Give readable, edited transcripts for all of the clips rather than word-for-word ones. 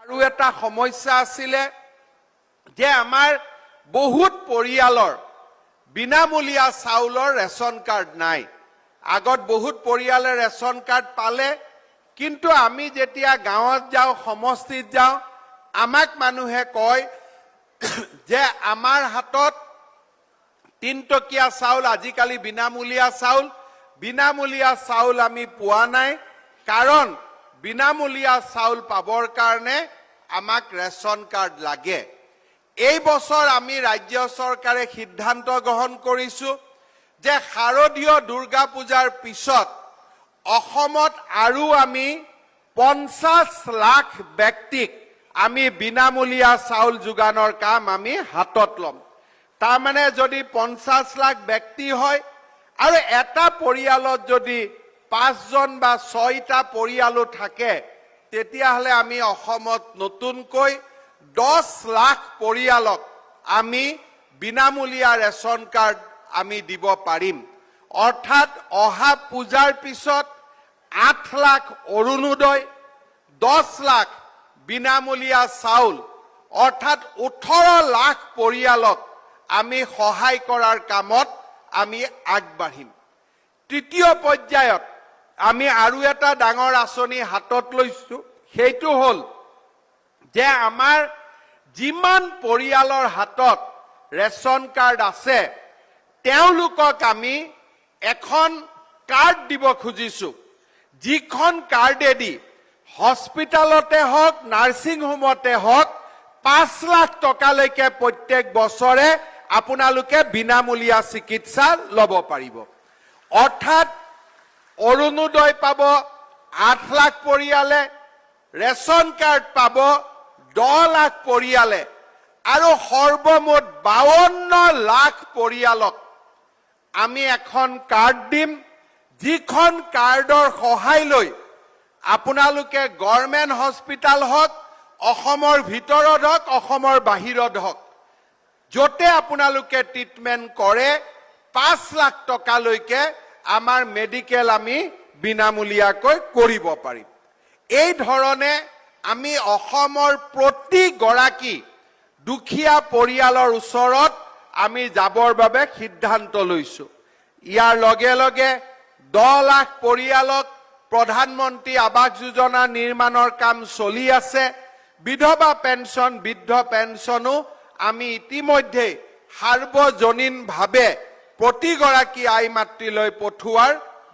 আৰু এটা সমস্যা আছিল যে আমাৰ বহুত পৰিয়ালৰ বিনামূলীয়া চাউলৰ ৰেচন কাৰ্ড নাই। আগত বহুত পৰিয়ালে ৰেচন কাৰ্ড পালে, কিন্তু আমি যেতিয়া গাঁৱত যাওঁ, সমষ্টিত যাওঁ, আমাক মানুহে কয় যে আমাৰ হাতত 3 টকীয়া চাউল, আজিকালি বিনামূলীয়া চাউল আমি পোৱা নাই, কাৰণ বিনামূলীয়া চাউল পাবৰ কাৰণে আমাক ৰেচন কাৰ্ড লাগে। এই বছৰ আমি ৰাজ্য চৰকাৰে সিদ্ধান্ত গ্ৰহণ কৰিছো যে শাৰদীয় দুৰ্গা পূজাৰ পিছত অসমত আৰু আমি 50 লাখ ব্যক্তিক আমি বিনামূলীয়া চাউল যোগানৰ কাম আমি হাতত ল'ম। তাৰমানে যদি 50 লাখ ব্যক্তি হয় আৰু এটা পৰিয়ালত যদি 5 জন বা 6টা পৰিয়ালো থাকে, তেতিয়াহ'লে আমি অসমত নতুনকৈ 10 লাখ পৰিয়ালক আমি বিনামূলীয়া ৰেচন কাৰ্ড আমি দিব পাৰিম। অৰ্থাৎ অহা পূজাৰ পিছত 8 লাখ অৰুণোদয়, 10 লাখ বিনামূলীয়া চাউল, অৰ্থাৎ 18 লাখ পৰিয়ালক আমি সহায় কৰাৰ কামত আমি আগবাঢ়িম। তৃতীয় পৰ্যায়ত আমি আৰু এটা ডাঙৰ আঁচনি হাতত লৈছো, সেইটো হ'ল যে আমাৰ যিমান পৰিয়ালৰ হাতত ৰেচন কাৰ্ড আছে, তেওঁলোকক আমি এখন কাৰ্ড দিব খুজিছো, যিখন কাৰ্ডেদি হস্পিটালতে হওক, নাৰ্ছিং হোমতে হওক 5 লাখ টকালৈকে প্ৰত্যেক বছৰে আপোনালোকে বিনামূলীয়া চিকিৎসা ল'ব পাৰিব। অৰ্থাৎ অৰুণোদয় পাব 8 লাখ পৰিয়ালে, ৰেচন কাৰ্ড পাব 10 লাখ পৰিয়ালে, আৰু সৰ্বমুঠ 52 লাখ পৰিয়ালক আমি এখন কাৰ্ড দিম, যিখন কাৰ্ডৰ সহায় লৈ আপোনালোকে গভৰ্ণমেণ্ট হস্পিটাল হওক, অসমৰ ভিতৰত হওক, অসমৰ বাহিৰত হওক, য'তে আপোনালোকে ট্ৰিটমেণ্ট কৰে 5 লাখ টকালৈকে আমাৰ মেডিকেল আমি বিনামূলীয়াকৈ কৰিব পাৰিম। এই ধৰণে আমি অসমৰ প্ৰতিগৰাকী দুখীয়া পৰিয়ালৰ ওচৰত আমি যাবৰ বাবে সিদ্ধান্ত লৈছো। ইয়াৰ লগে লগে 10 লাখ পৰিয়ালক প্ৰধানমন্ত্ৰী আৱাস যোজনা নিৰ্মাণৰ কাম চলি আছে। বিধৱা পেঞ্চন, বৃদ্ধ পেঞ্চনো আমি ইতিমধ্যে সাৰ্বজনীনভাৱে প্ৰতিগৰাকী আই মাতৃলৈ পঠোৱাৰ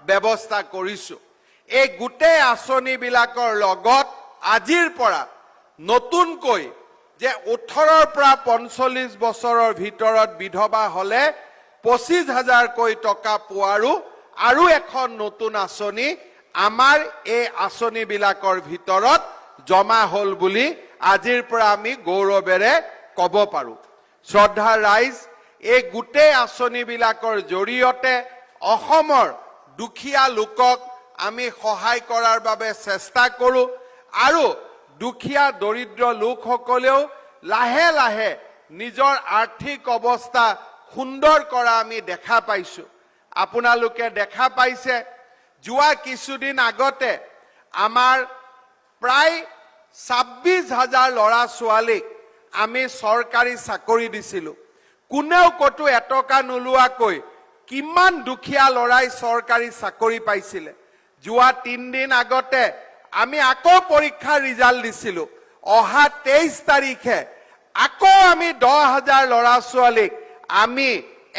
ব্যৱস্থা কৰিছো। এই গোটেই আঁচনিবিলাকৰ লগত আজিৰ পৰা নতুনকৈ যে 18ৰ পৰা 45 বছৰৰ ভিতৰত বিধৱা হলে 25,000কৈ টকা পোৱাৰো আৰু এখন নতুন আঁচনি আমাৰ এই আঁচনিবিলাকৰ ভিতৰত জমা হ'ল বুলি আজিৰ পৰা আমি গৌৰৱেৰে ক'ব পাৰো। শ্ৰদ্ধাৰ ৰাইজ, এই গোটেই আঁচনিবিলাকৰ জৰিয়তে অসমৰ দুখীয়া লোকক আমি সহায় কৰাৰ বাবে চেষ্টা কৰোঁ, আৰু দুখীয়া দৰিদ্ৰ লোকসকলেও লাহে লাহে নিজৰ আৰ্থিক অৱস্থা সুন্দৰ কৰা আমি দেখা পাইছো। আপোনালোকে দেখা পাইছে, যোৱা কিছুদিন আগতে আমাৰ প্ৰায় 26,000 ল'ৰা ছোৱালীক আমি চৰকাৰী চাকৰি দিছিলো। কোনেও ক'তো এটকা নোলোৱাকৈ কিমান দুখীয়া ল'ৰাই চৰকাৰী চাকৰি পাইছিলে। যোৱা 3 দিন আগতে আমি আকৌ পৰীক্ষাৰ ৰিজাল্ট দিছিলো। অহা 23 তাৰিখে আকৌ আমি 10,000 ল'ৰা ছোৱালীক আমি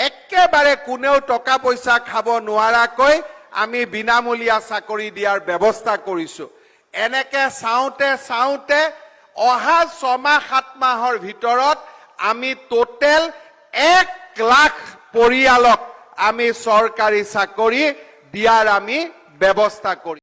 একেবাৰে কোনেও টকা পইচা খাব নোৱাৰাকৈ আমি বিনামূলীয়া চাকৰি দিয়াৰ ব্যৱস্থা কৰিছো। এনেকে চাওঁতে অহা 6 মাহ 7 মাহৰ ভিতৰত আমি টোটেল 1 লাখ পৰিয়ালক আমি চৰকাৰী চাকৰি দিয়াৰ আমি ব্যৱস্থা কৰিম।